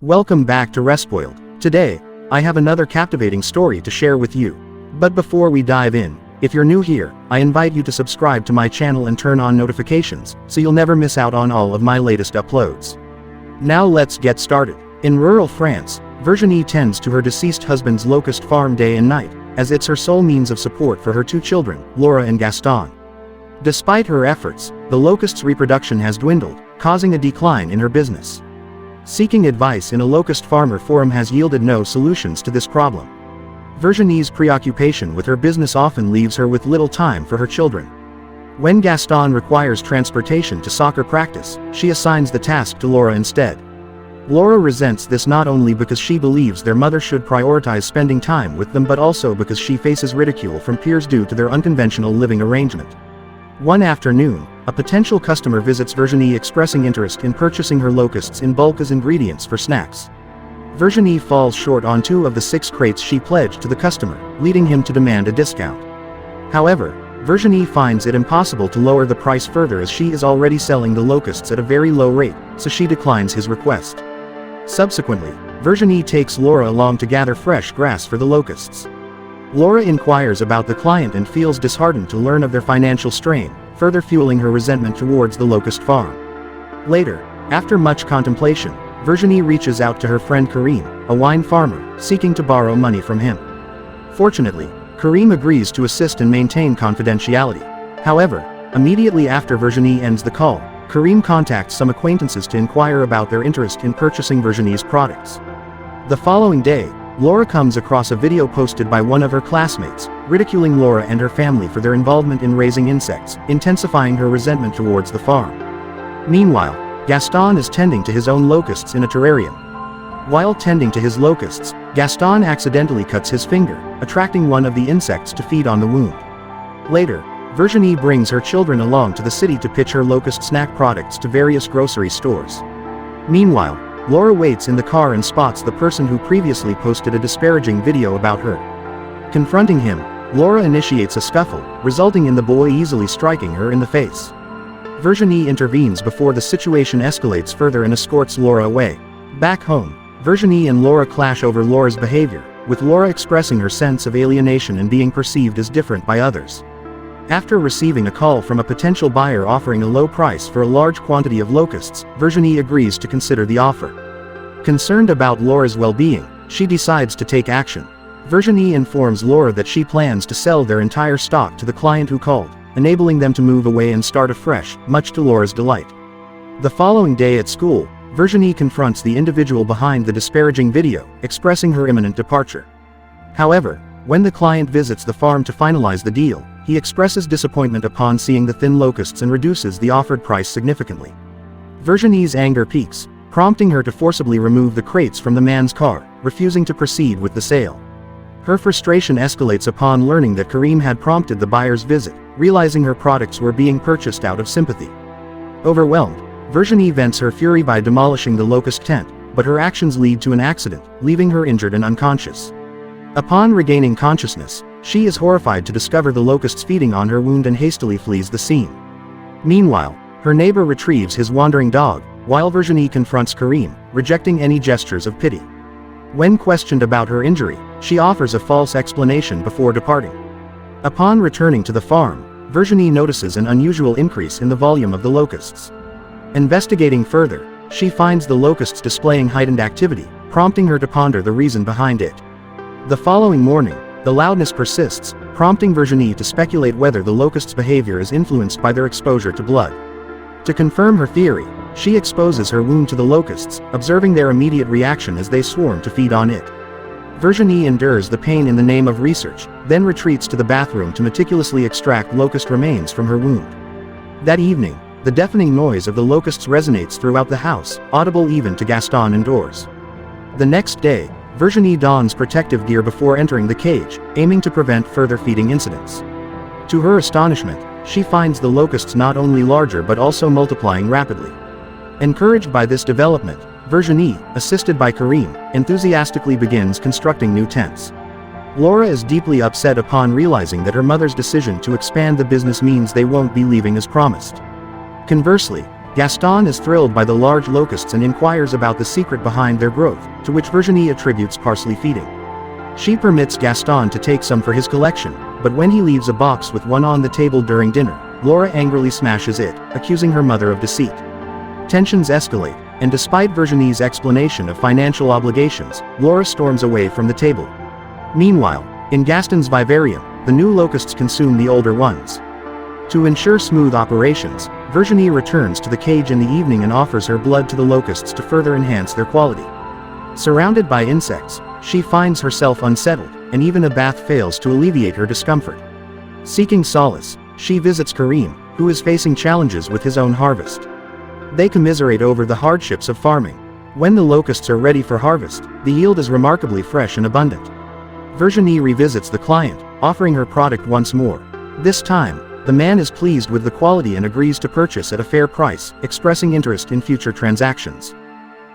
Welcome back to Respoiled. Today, I have another captivating story to share with you. But before we dive in, if you're new here, I invite you to subscribe to my channel and turn on notifications, so you'll never miss out on all of my latest uploads. Now let's get started. In rural France, Virginie tends to her deceased husband's locust farm day and night, as it's her sole means of support for her two children, Laura and Gaston. Despite her efforts, the locust's reproduction has dwindled, causing a decline in her business. Seeking advice in a locust farmer forum has yielded no solutions to this problem. Virginie's preoccupation with her business often leaves her with little time for her children. When Gaston requires transportation to soccer practice, she assigns the task to Laura instead. Laura resents this not only because she believes their mother should prioritize spending time with them, but also because she faces ridicule from peers due to their unconventional living arrangement. One afternoon, a potential customer visits Virginie expressing interest in purchasing her locusts in bulk as ingredients for snacks. Virginie falls short on 2 of the 6 crates she pledged to the customer, leading him to demand a discount. However, Virginie finds it impossible to lower the price further as she is already selling the locusts at a very low rate, so she declines his request. Subsequently, Virginie takes Laura along to gather fresh grass for the locusts. Laura inquires about the client and feels disheartened to learn of their financial strain, further fueling her resentment towards the locust farm. Later, after much contemplation, Virginie reaches out to her friend Karim, a wine farmer, seeking to borrow money from him. Fortunately, Karim agrees to assist and maintain confidentiality. However, immediately after Virginie ends the call, Karim contacts some acquaintances to inquire about their interest in purchasing Virginie's products. The following day, Laura comes across a video posted by one of her classmates, ridiculing Laura and her family for their involvement in raising insects, intensifying her resentment towards the farm. Meanwhile, Gaston is tending to his own locusts in a terrarium. While tending to his locusts, Gaston accidentally cuts his finger, attracting one of the insects to feed on the wound. Later, Virginie brings her children along to the city to pitch her locust snack products to various grocery stores. Meanwhile, Laura waits in the car and spots the person who previously posted a disparaging video about her. Confronting him, Laura initiates a scuffle, resulting in the boy easily striking her in the face. Virginie intervenes before the situation escalates further and escorts Laura away. Back home, Virginie and Laura clash over Laura's behavior, with Laura expressing her sense of alienation and being perceived as different by others. After receiving a call from a potential buyer offering a low price for a large quantity of locusts, Virginie agrees to consider the offer. Concerned about Laura's well-being, she decides to take action. Virginie informs Laura that she plans to sell their entire stock to the client who called, enabling them to move away and start afresh, much to Laura's delight. The following day at school, Virginie confronts the individual behind the disparaging video, expressing her imminent departure. However, when the client visits the farm to finalize the deal, he expresses disappointment upon seeing the thin locusts and reduces the offered price significantly. Virginie's anger peaks, prompting her to forcibly remove the crates from the man's car, refusing to proceed with the sale. Her frustration escalates upon learning that Karim had prompted the buyer's visit, realizing her products were being purchased out of sympathy. Overwhelmed, Virginie vents her fury by demolishing the locust tent, but her actions lead to an accident, leaving her injured and unconscious. Upon regaining consciousness, she is horrified to discover the locusts feeding on her wound and hastily flees the scene. Meanwhile, her neighbor retrieves his wandering dog, while Virginie confronts Karim, rejecting any gestures of pity. When questioned about her injury, she offers a false explanation before departing. Upon returning to the farm, Virginie notices an unusual increase in the volume of the locusts. Investigating further, she finds the locusts displaying heightened activity, prompting her to ponder the reason behind it. The following morning, the loudness persists, prompting Virginie to speculate whether the locusts' behavior is influenced by their exposure to blood. To confirm her theory, she exposes her wound to the locusts, observing their immediate reaction as they swarm to feed on it. Virginie endures the pain in the name of research, then retreats to the bathroom to meticulously extract locust remains from her wound. That evening, the deafening noise of the locusts resonates throughout the house, audible even to Gaston indoors. The next day, Virginie dons protective gear before entering the cage, aiming to prevent further feeding incidents. To her astonishment, she finds the locusts not only larger but also multiplying rapidly. Encouraged by this development, Virginie, assisted by Karim, enthusiastically begins constructing new tents. Laura is deeply upset upon realizing that her mother's decision to expand the business means they won't be leaving as promised. Conversely, Gaston is thrilled by the large locusts and inquires about the secret behind their growth, to which Virginie attributes parsley feeding. She permits Gaston to take some for his collection, but when he leaves a box with one on the table during dinner, Laura angrily smashes it, accusing her mother of deceit. Tensions escalate, and despite Virginie's explanation of financial obligations, Laura storms away from the table. Meanwhile, in Gaston's vivarium, the new locusts consume the older ones. To ensure smooth operations, Virginie returns to the cage in the evening and offers her blood to the locusts to further enhance their quality. Surrounded by insects, she finds herself unsettled, and even a bath fails to alleviate her discomfort. Seeking solace, she visits Karim, who is facing challenges with his own harvest. They commiserate over the hardships of farming. When the locusts are ready for harvest, the yield is remarkably fresh and abundant. Virginie revisits the client, offering her product once more. This time, the man is pleased with the quality and agrees to purchase at a fair price, expressing interest in future transactions.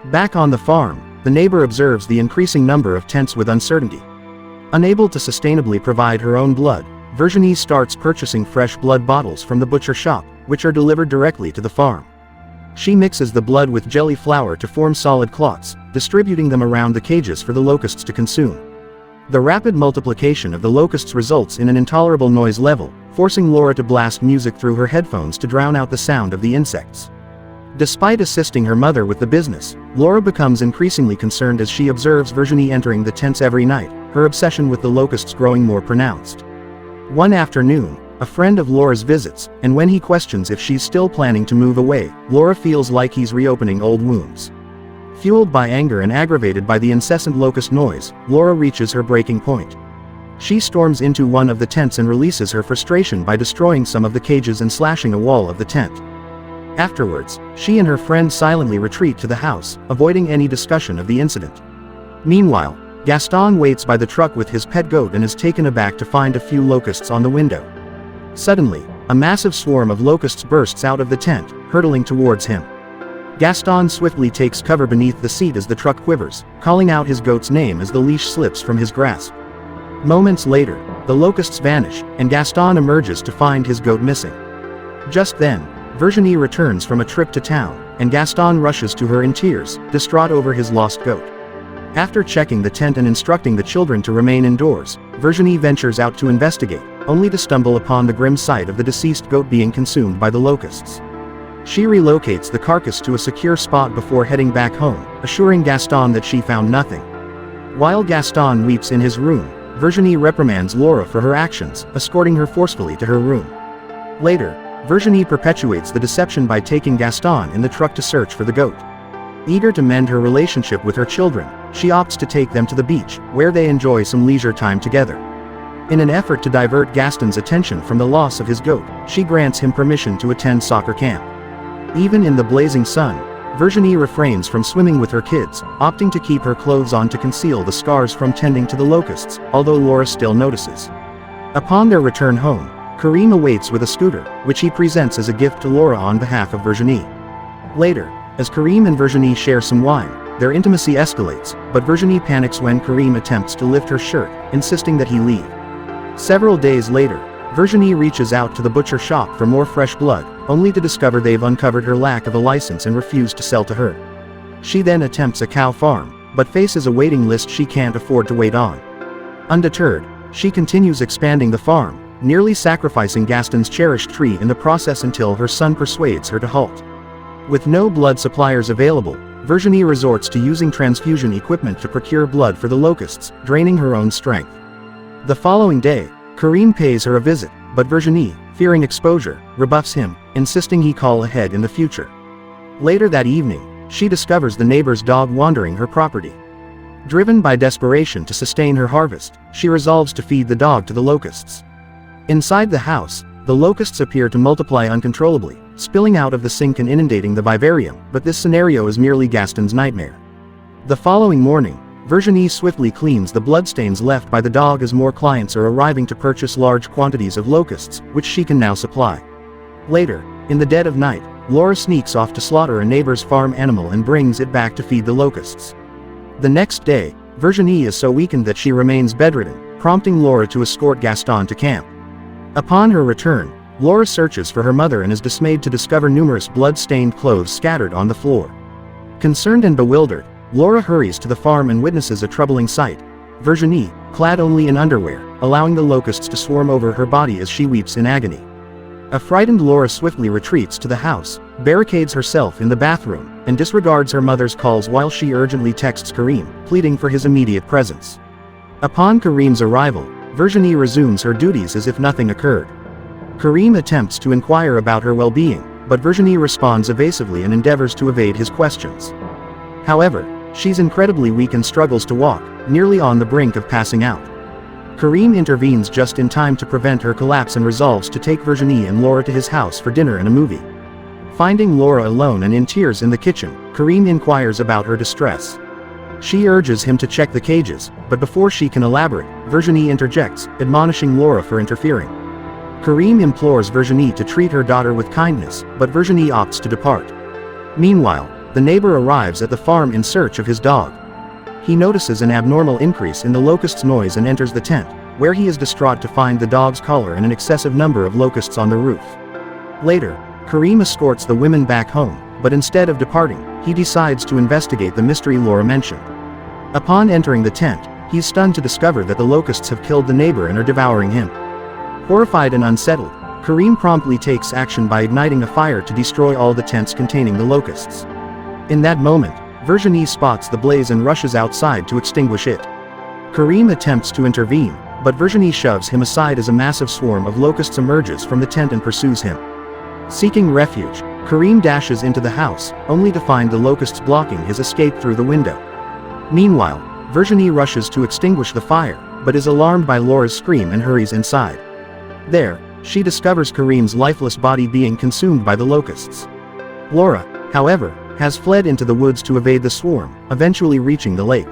Back on the farm, the neighbor observes the increasing number of tents with uncertainty. Unable to sustainably provide her own blood, Virginie starts purchasing fresh blood bottles from the butcher shop, which are delivered directly to the farm. She mixes the blood with jelly flour to form solid clots, distributing them around the cages for the locusts to consume. The rapid multiplication of the locusts results in an intolerable noise level, forcing Laura to blast music through her headphones to drown out the sound of the insects. Despite assisting her mother with the business, Laura becomes increasingly concerned as she observes Virginie entering the tents every night, her obsession with the locusts growing more pronounced. One afternoon, a friend of Laura's visits, and when he questions if she's still planning to move away, Laura feels like he's reopening old wounds. Fueled by anger and aggravated by the incessant locust noise, Laura reaches her breaking point. She storms into one of the tents and releases her frustration by destroying some of the cages and slashing a wall of the tent. Afterwards, she and her friend silently retreat to the house, avoiding any discussion of the incident. Meanwhile, Gaston waits by the truck with his pet goat and is taken aback to find a few locusts on the window. Suddenly, a massive swarm of locusts bursts out of the tent, hurtling towards him. Gaston swiftly takes cover beneath the seat as the truck quivers, calling out his goat's name as the leash slips from his grasp. Moments later, the locusts vanish, and Gaston emerges to find his goat missing. Just then, Virginie returns from a trip to town, and Gaston rushes to her in tears, distraught over his lost goat. After checking the tent and instructing the children to remain indoors, Virginie ventures out to investigate, only to stumble upon the grim sight of the deceased goat being consumed by the locusts. She relocates the carcass to a secure spot before heading back home, assuring Gaston that she found nothing. While Gaston weeps in his room, Virginie reprimands Laura for her actions, escorting her forcefully to her room. Later, Virginie perpetuates the deception by taking Gaston in the truck to search for the goat. Eager to mend her relationship with her children, she opts to take them to the beach, where they enjoy some leisure time together. In an effort to divert Gaston's attention from the loss of his goat, she grants him permission to attend soccer camp. Even in the blazing sun, Virginie refrains from swimming with her kids, opting to keep her clothes on to conceal the scars from tending to the locusts, although Laura still notices. Upon their return home, Karim awaits with a scooter, which he presents as a gift to Laura on behalf of Virginie. Later, as Karim and Virginie share some wine, their intimacy escalates, but Virginie panics when Karim attempts to lift her shirt, insisting that he leave. Several days later, Virginie reaches out to the butcher shop for more fresh blood, only to discover they've uncovered her lack of a license and refuse to sell to her. She then attempts a cow farm, but faces a waiting list she can't afford to wait on. Undeterred, she continues expanding the farm, nearly sacrificing Gaston's cherished tree in the process until her son persuades her to halt. With no blood suppliers available, Virginie resorts to using transfusion equipment to procure blood for the locusts, draining her own strength. The following day, Karim pays her a visit, but Virginie, fearing exposure, rebuffs him, insisting he call ahead in the future. Later that evening, she discovers the neighbor's dog wandering her property. Driven by desperation to sustain her harvest, she resolves to feed the dog to the locusts. Inside the house, the locusts appear to multiply uncontrollably, spilling out of the sink and inundating the vivarium, but this scenario is merely Gaston's nightmare. The following morning, Virginie swiftly cleans the bloodstains left by the dog as more clients are arriving to purchase large quantities of locusts, which she can now supply. Later, in the dead of night, Laura sneaks off to slaughter a neighbor's farm animal and brings it back to feed the locusts. The next day, Virginie is so weakened that she remains bedridden, prompting Laura to escort Gaston to camp. Upon her return, Laura searches for her mother and is dismayed to discover numerous blood-stained clothes scattered on the floor. Concerned and bewildered, Laura hurries to the farm and witnesses a troubling sight. Virginie, clad only in underwear, allowing the locusts to swarm over her body as she weeps in agony. A frightened Laura swiftly retreats to the house, barricades herself in the bathroom, and disregards her mother's calls while she urgently texts Karim, pleading for his immediate presence. Upon Karim's arrival, Virginie resumes her duties as if nothing occurred. Karim attempts to inquire about her well-being, but Virginie responds evasively and endeavors to evade his questions. However, she's incredibly weak and struggles to walk, nearly on the brink of passing out. Karim intervenes just in time to prevent her collapse and resolves to take Virginie and Laura to his house for dinner and a movie. Finding Laura alone and in tears in the kitchen, Karim inquires about her distress. She urges him to check the cages, but before she can elaborate, Virginie interjects, admonishing Laura for interfering. Karim implores Virginie to treat her daughter with kindness, but Virginie opts to depart. Meanwhile, the neighbor arrives at the farm in search of his dog. He notices an abnormal increase in the locust's noise and enters the tent, where he is distraught to find the dog's collar and an excessive number of locusts on the roof. Later, Karim escorts the women back home, but instead of departing, he decides to investigate the mystery Laura mentioned. Upon entering the tent, he's stunned to discover that the locusts have killed the neighbor and are devouring him. Horrified and unsettled, Karim promptly takes action by igniting a fire to destroy all the tents containing the locusts. In that moment, Virginie spots the blaze and rushes outside to extinguish it. Karim attempts to intervene, but Virginie shoves him aside as a massive swarm of locusts emerges from the tent and pursues him. Seeking refuge, Karim dashes into the house, only to find the locusts blocking his escape through the window. Meanwhile, Virginie rushes to extinguish the fire, but is alarmed by Laura's scream and hurries inside. There, she discovers Karim's lifeless body being consumed by the locusts. Laura, however, has fled into the woods to evade the swarm, eventually reaching the lake.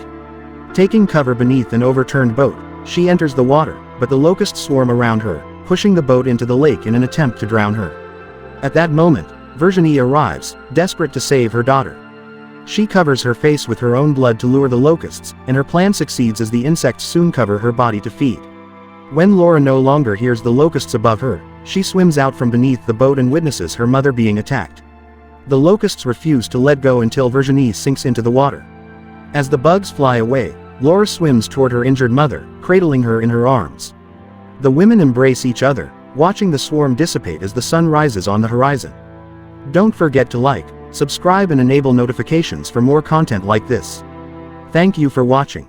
Taking cover beneath an overturned boat, she enters the water, but the locusts swarm around her, pushing the boat into the lake in an attempt to drown her. At that moment, Virginie arrives, desperate to save her daughter. She covers her face with her own blood to lure the locusts, and her plan succeeds as the insects soon cover her body to feed. When Laura no longer hears the locusts above her, she swims out from beneath the boat and witnesses her mother being attacked. The locusts refuse to let go until Virginie sinks into the water. As the bugs fly away, Laura swims toward her injured mother, cradling her in her arms. The women embrace each other, watching the swarm dissipate as the sun rises on the horizon. Don't forget to like, subscribe and enable notifications for more content like this. Thank you for watching.